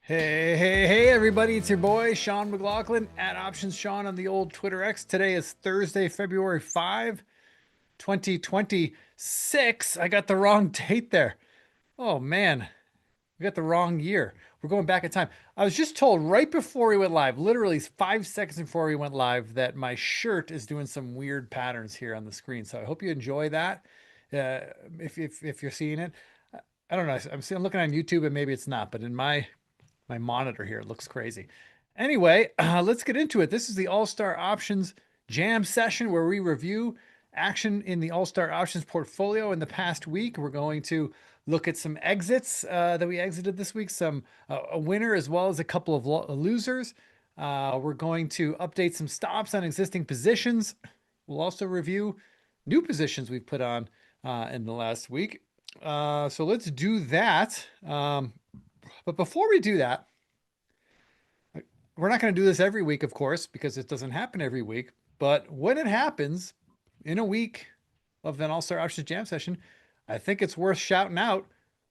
Hey, everybody. It's your boy, Sean McLaughlin at Options Sean on the old Twitter X. Today is Thursday, February 5, 2026. I got the wrong date there. Oh, man. We got the wrong year. We're going back in time. I was just told right before we went live, literally 5 seconds before we went live, that my shirt is doing some weird patterns here on the screen. So I hope you enjoy that. Uh, if you're seeing it, I don't know. I'm looking on YouTube and maybe it's not, but in my monitor here. It looks crazy. Anyway, let's get into it. This is the All Star Options Jam session where we review action in the All Star Options portfolio in the past week. We're going to look at some exits that we exited this week, some a winner as well as a couple of losers. We're going to update some stops on existing positions. We'll also review new positions we've put on in the last week. So let's do that. But before we do that, we're not going to do this every week, of course, because it doesn't happen every week. But when it happens in a week of an All Star Options Jam session, I think it's worth shouting out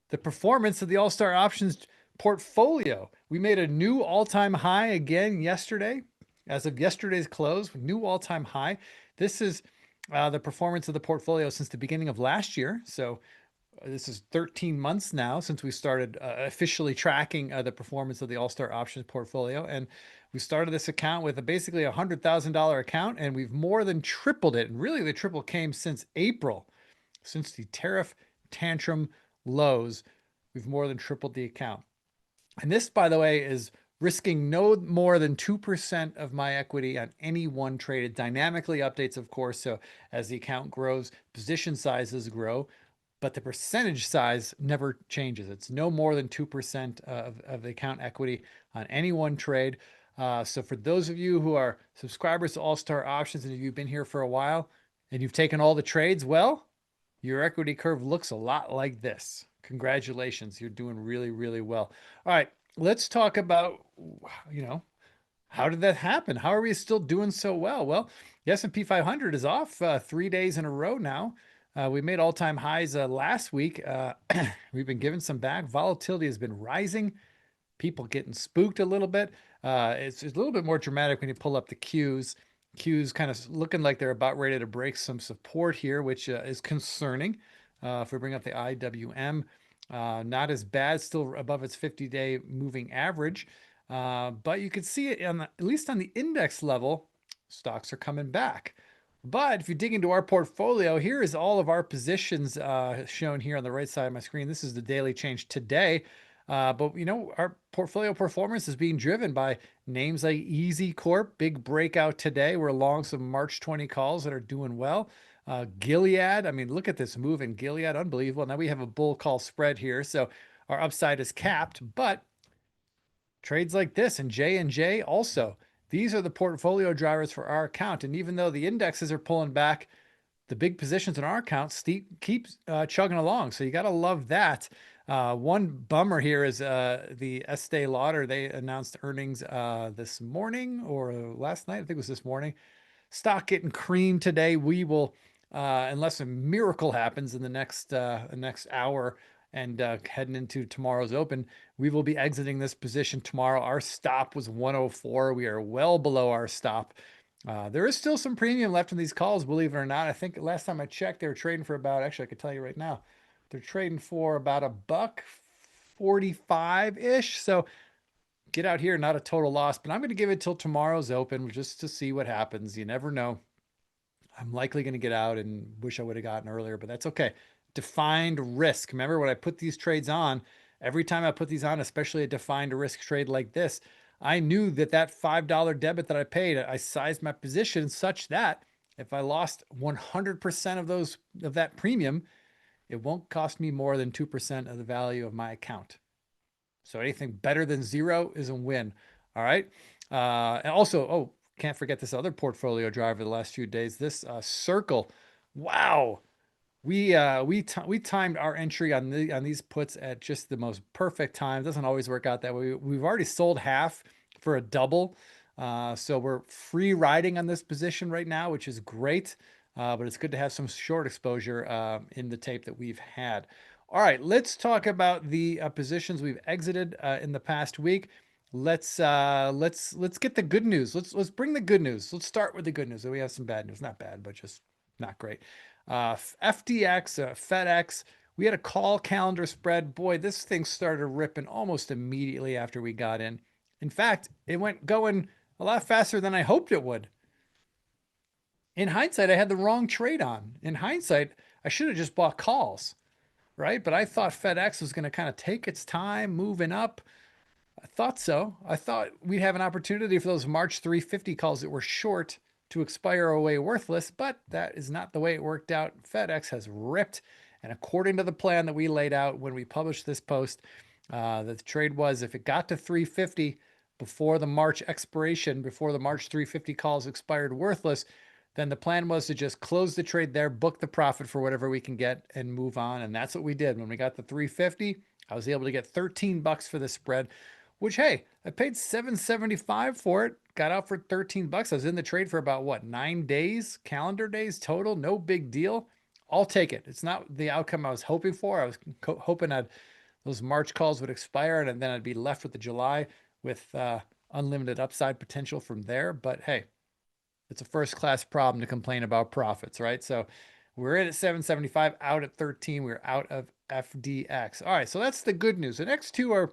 the performance of the All Star Options portfolio. We made a new all time high again yesterday. As of yesterday's close, new all time high. This is the performance of the portfolio since the beginning of last year. So this is 13 months now since we started officially tracking the performance of the All-Star Options portfolio. And we started this account with basically a $100,000 account, and we've more than tripled it. And really, the triple came since April, since the tariff tantrum lows. We've more than tripled the account. And this, by the way, is risking no more than 2% of my equity on any one trade. It dynamically updates, of course. So as the account grows, position sizes grow, but the percentage size never changes. It's no more than 2% of the account equity on any one trade. So for those of you who are subscribers to All Star Options and you've been here for a while and you've taken all the trades, well, your equity curve looks a lot like this. Congratulations. You're doing really, really well. All right, let's talk about, you know, how did that happen? How are we still doing so well? Well, the S&P 500 is off 3 days in a row now. We made all-time highs last week. We've been giving some back. Volatility has been rising. People getting spooked a little bit. It's a little bit more dramatic when you pull up the Qs. Qs kind of looking like they're about ready to break some support here, which is concerning. If we bring up the IWM, not as bad, still above its 50-day moving average. But you can see it at least on the index level, stocks are coming back. But if you dig into our portfolio, here is all of our positions shown here on the right side of my screen. This is the daily change today. But our portfolio performance is being driven by names like Easy Corp, big breakout today. We're along some March 20 calls that are doing well. Gilead, I mean, look at this move in Gilead, unbelievable. Now we have a bull call spread here, so our upside is capped, but trades like this and J&J also, these are the portfolio drivers for our account. And even though the indexes are pulling back, the big positions in our account keep chugging along. So you got to love that. One bummer here is the Estee Lauder. They announced earnings this morning or last night. I think it was this morning. Stock getting creamed today. We will, unless a miracle happens in the next hour and heading into tomorrow's open, we will be exiting this position tomorrow. Our stop was 104. We are well below our stop. There is still some premium left in these calls, believe it or not. I think last time I checked, they were trading for about, actually, I could tell you right now, they're trading for about a buck 45-ish. So get out here, not a total loss, but I'm going to give it till tomorrow's open just to see what happens. You never know. I'm likely going to get out and wish I would have gotten earlier, but that's okay. Defined risk. Remember when I put these trades on, every time I put these on, especially a defined risk trade like this, I knew that $5 debit that I paid, I sized my position such that if I lost 100% of that premium, it won't cost me more than 2% of the value of my account. So anything better than zero is a win. All right. And also, oh, can't forget this other portfolio driver the last few days. This Circle. Wow. We timed our entry on these puts at just the most perfect time. It doesn't always work out that way. We've already sold half for a double. So we're free riding on this position right now, which is great. But it's good to have some short exposure in the tape that we've had. All right, let's talk about the positions we've exited in the past week. Let's get the good news. Let's bring the good news. Let's start with the good news. We have some bad news, not bad, but just not great. FDX, FedEx. We had a call calendar spread. Boy, this thing started ripping almost immediately after we got in. In fact, it went going a lot faster than I hoped it would. In hindsight, I had the wrong trade on. In hindsight, I should have just bought calls, right? But I thought FedEx was going to kind of take its time moving up. I thought so. I thought we'd have an opportunity for those March 350 calls that were short to expire away worthless, but that is not the way it worked out. FedEx has ripped. And according to the plan that we laid out when we published this post, the trade was if it got to 350 before the March expiration, before the March 350 calls expired worthless, then the plan was to just close the trade there, book the profit for whatever we can get, and move on. And that's what we did. When we got the 350, I was able to get 13 bucks for the spread, which, hey, I paid 775 for it, got out for 13 bucks. I was in the trade for about what, 9 days, calendar days total. No big deal. I'll take it. It's not the outcome I was hoping for. I was hoping those March calls would expire and then I'd be left with the July with unlimited upside potential from there. But hey, it's a first class problem to complain about profits, right? So we're in at 775, out at 13. We're out of FDX. All right, so that's the good news. The next two are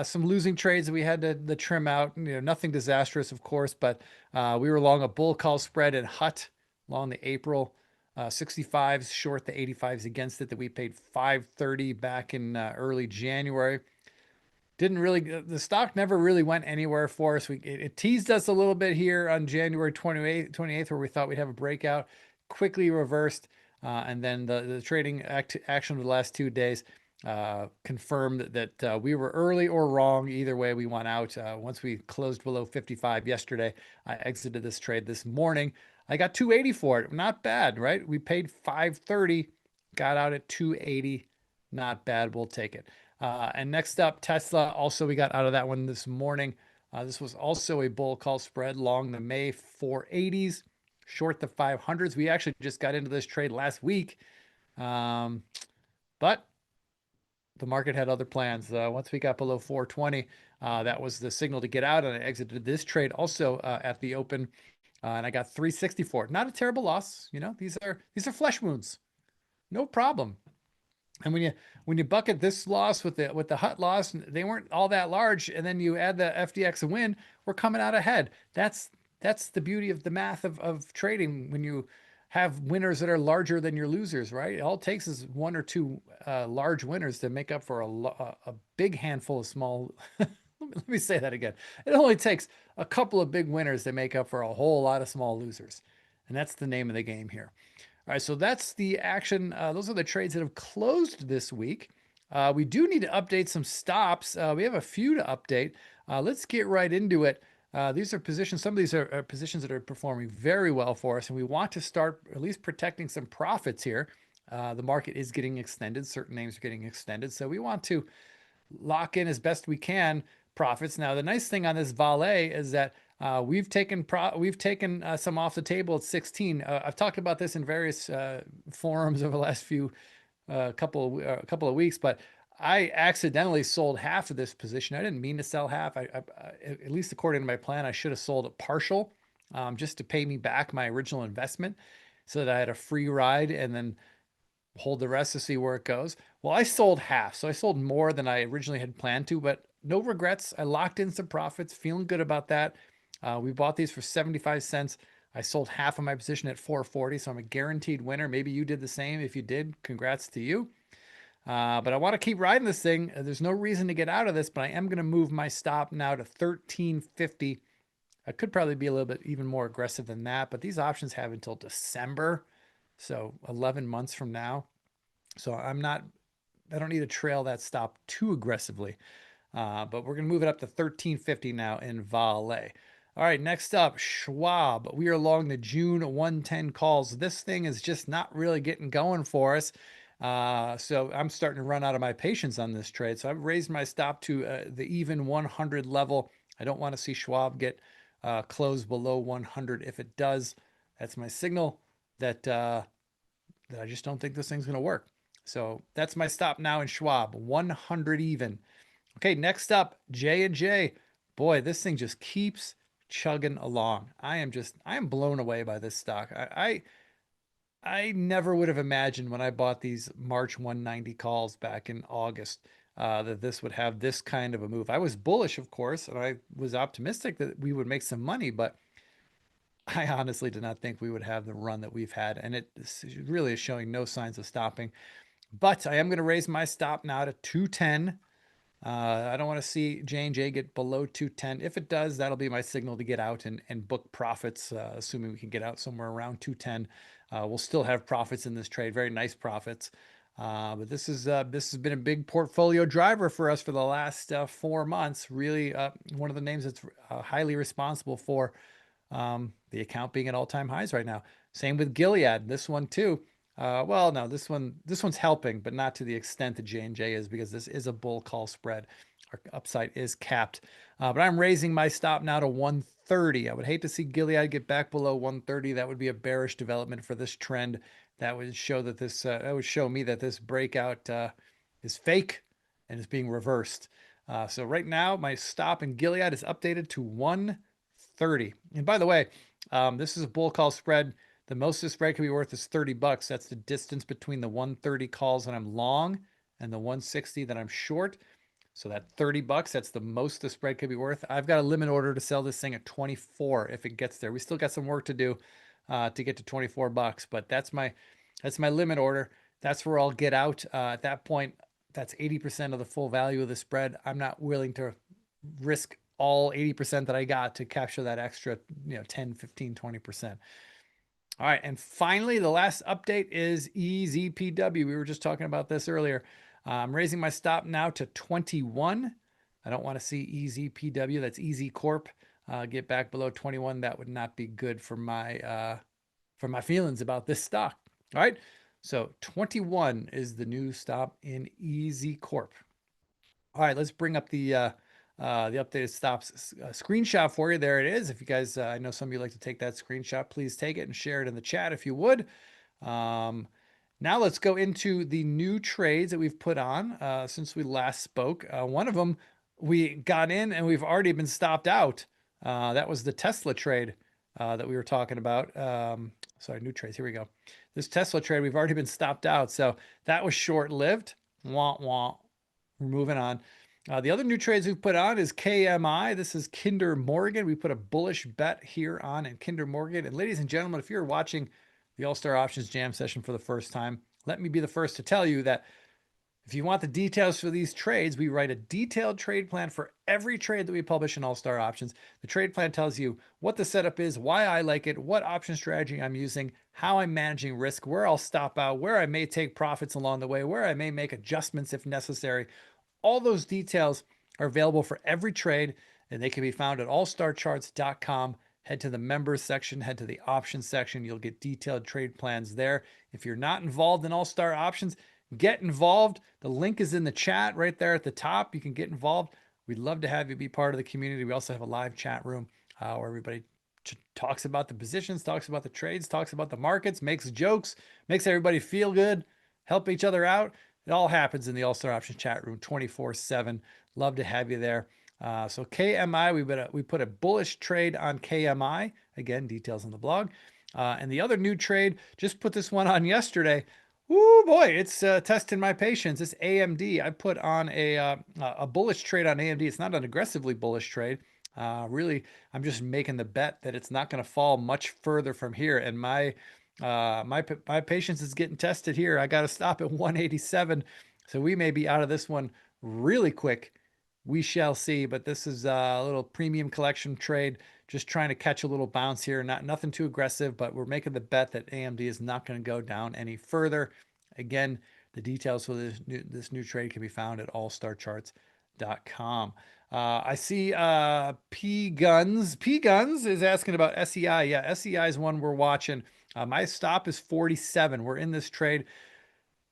some losing trades that we had to trim out. Nothing disastrous, of course, but we were long a bull call spread in HUT, long the April 65s, short the 85s against it that we paid 530 back in early January. Didn't really, the stock never really went anywhere for us. It teased us a little bit here on January 28th, where we thought we'd have a breakout, quickly reversed. And then the trading action of the last 2 days confirmed that we were early or wrong. Either way, we won out. Once we closed below 55 yesterday, I exited this trade this morning. I got 280 for it. Not bad, right? We paid 530, got out at 280. Not bad. We'll take it. And next up, Tesla. Also, we got out of that one this morning. This was also a bull call spread long the May 480s, short the 500s. We actually just got into this trade last week, but the market had other plans. Once we got below 420, that was the signal to get out, and I exited this trade also at the open, and I got 360 for it. Not a terrible loss. These are flesh wounds, no problem. And when you bucket this loss with the HUT loss, they weren't all that large, and then you add the FDX win, we're coming out ahead. That's the beauty of the math of trading when you have winners that are larger than your losers, right? All it takes is one or two large winners to make up for a big handful of small. Let me say that again. It only takes a couple of big winners to make up for a whole lot of small losers, and that's the name of the game here. All right, so that's the action. Those are the trades that have closed this week. We do need to update some stops. We have a few to update. Let's get right into it. These are positions. Some of these are positions that are performing very well for us, and we want to start at least protecting some profits here. The market is getting extended. Certain names are getting extended, so we want to lock in as best we can profits. Now, the nice thing on this Valet is that we've taken some off the table at 16. I've talked about this in various forums over the last couple of weeks, but I accidentally sold half of this position. I didn't mean to sell half. At least according to my plan, I should have sold a partial just to pay me back my original investment so that I had a free ride and then hold the rest to see where it goes. Well, I sold half, so I sold more than I originally had planned to, but no regrets. I locked in some profits, feeling good about that. We bought these for 75 cents. I sold half of my position at 440, so I'm a guaranteed winner. Maybe you did the same. If you did, congrats to you. But I want to keep riding this thing. There's no reason to get out of this, but I am going to move my stop now to 1350. I could probably be a little bit even more aggressive than that, but these options have until December, so 11 months from now. So I don't need to trail that stop too aggressively. But we're going to move it up to 1350 now in Valet. All right, next up, Schwab. We are along the June 110 calls. This thing is just not really getting going for us. So I'm starting to run out of my patience on this trade. So I've raised my stop to the even 100 level. I don't want to see Schwab get close below 100. If it does, that's my signal that I just don't think this thing's going to work. So that's my stop now in Schwab, 100 even. Okay, next up, J&J. Boy, this thing just keeps chugging along. I am blown away by this stock. I never would have imagined when I bought these March 190 calls back in August that this would have this kind of a move. I was bullish, of course, and I was optimistic that we would make some money, but I honestly did not think we would have the run that we've had, and it really is showing no signs of stopping. But I am going to raise my stop now to 210. I don't want to see J&J get below 210. If it does, that'll be my signal to get out and book profits, assuming we can get out somewhere around 210. We'll still have profits in this trade, very nice profits. But this has been a big portfolio driver for us for the last 4 months. Really, one of the names that's highly responsible for the account being at all-time highs right now. Same with Gilead. This one too. Well, no, this one's helping, but not to the extent that J&J is, because this is a bull call spread. Our upside is capped. But I'm raising my stop now to 130. I would hate to see Gilead get back below 130. That would be a bearish development for this trend. That would show me that this breakout is fake and is being reversed. So right now, my stop in Gilead is updated to 130. And by the way, this is a bull call spread. The most this spread can be worth is 30 bucks. That's the distance between the 130 calls that I'm long and the 160 that I'm short. So that 30 bucks, that's the most the spread could be worth. I've got a limit order to sell this thing at 24 if it gets there. We still got some work to do to get to 24 bucks, but that's my limit order. That's where I'll get out. At that point, that's 80% of the full value of the spread. I'm not willing to risk all 80% that I got to capture that extra, 10, 15, 20%. All right, and finally, the last update is EZPW. We were just talking about this earlier. I'm raising my stop now to 21. I don't want to see EZPW, that's EZ Corp, get back below 21. That would not be good for my feelings about this stock. All right, so 21 is the new stop in EZ Corp. All right, let's bring up the updated stops screenshot for you. There it is. If you guys, I know some of you like to take that screenshot, please take it and share it in the chat if you would. Now let's go into the new trades that we've put on since we last spoke. One of them we got in and we've already been stopped out. That was the Tesla trade that we were talking about. Sorry, new trades. Here we go. This Tesla trade, we've already been stopped out. So that was short-lived. Wah, wah. We're moving on. The other new trades we've put on is KMI. This is Kinder Morgan. We put a bullish bet here on in Kinder Morgan. And ladies and gentlemen, if you're watching the All-Star Options Jam session for the first time, let me be the first to tell you that if you want the details for these trades, we write a detailed trade plan for every trade that we publish in All-Star Options. The trade plan tells you what the setup is, why I like it, what option strategy I'm using, how I'm managing risk, where I'll stop out, where I may take profits along the way, where I may make adjustments if necessary. All those details are available for every trade, and they can be found at allstarcharts.com. Head to the members section, head to the options section. You'll get detailed trade plans there. If you're not involved in All-Star Options, get involved. The link is in the chat right there at the top. You can get involved. We'd love to have you be part of the community. We also have a live chat room where everybody talks about the positions, talks about the trades, talks about the markets, makes jokes, makes everybody feel good, help each other out. It all happens in the All-Star Options chat room 24/7. Love to have you there. So KMI, we put a bullish trade on KMI. Again, details on the blog. And the other new trade, just put this one on yesterday. Ooh, boy, it's testing my patience. It's AMD. I put on a bullish trade on AMD. It's not an aggressively bullish trade. Really, I'm just making the bet that it's not going to fall much further from here. And my patience is getting tested here. I got to stop at 187. So we may be out of this one really quick. We shall see, but this is a little premium collection trade, just trying to catch a little bounce here. Nothing too aggressive, but we're making the bet that AMD is not going to go down any further. Again, the details for this new trade can be found at allstarcharts.com. I see P Guns. P Guns is asking about SEI. Yeah, SEI is one we're watching. My stop is 47. We're in this trade.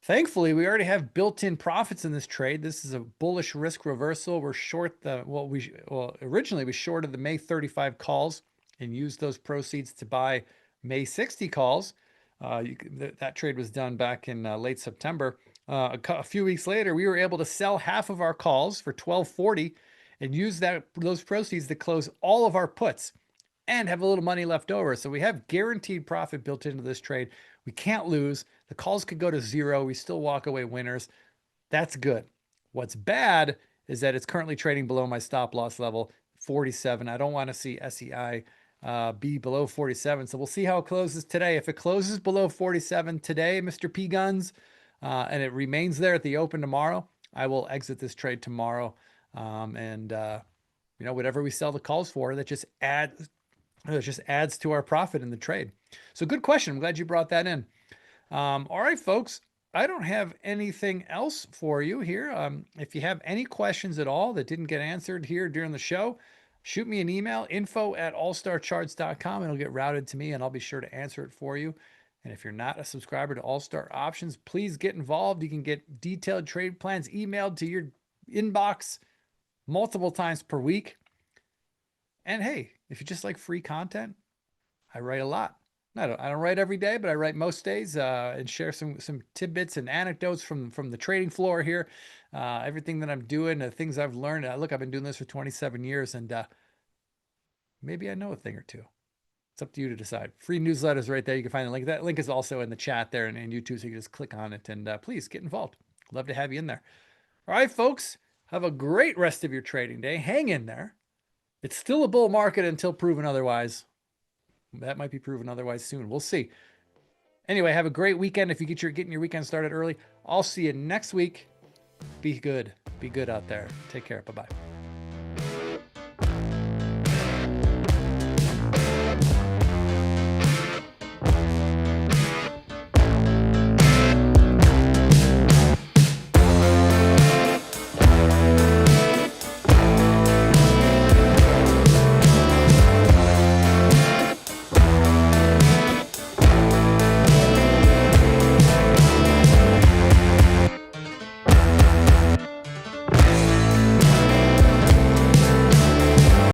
Thankfully, we already have built-in profits in this trade. This is a bullish risk reversal. We're short originally we shorted the May 35 calls and used those proceeds to buy May 60 calls. That trade was done back in late September. A few weeks later, we were able to sell half of our calls for 12.40 and use those proceeds to close all of our puts and have a little money left over. So we have guaranteed profit built into this trade. We can't lose. The calls could go to zero. We still walk away winners. That's good. What's bad is that it's currently trading below my stop loss level, 47. I don't want to see SEI be below 47. So we'll see how it closes today. If it closes below 47 today, Mr. P Guns, and it remains there at the open tomorrow, I will exit this trade tomorrow. Whatever we sell the calls for, that just adds to our profit in the trade. So good question. I'm glad you brought that in. All right, folks. I don't have anything else for you here. If you have any questions at all that didn't get answered here during the show, shoot me an email, info@allstarcharts.com. It'll get routed to me and I'll be sure to answer it for you. And if you're not a subscriber to All Star Options, please get involved. You can get detailed trade plans emailed to your inbox multiple times per week. And hey, if you just like free content, I write a lot. I don't write every day, but I write most days and share some tidbits and anecdotes from the trading floor here. Everything that I'm doing, the things I've learned. Look, I've been doing this for 27 years, and maybe I know a thing or two. It's up to you to decide. Free newsletters right there. You can find the link. That link is also in the chat there and in YouTube, so you can just click on it and please get involved. Love to have you in there. All right, folks, have a great rest of your trading day. Hang in there. It's still a bull market until proven otherwise. That might be proven otherwise soon. We'll see. Anyway, have a great weekend. If you getting your weekend started early, I'll see you next week. Be good. Be good out there. Take care. Bye-bye.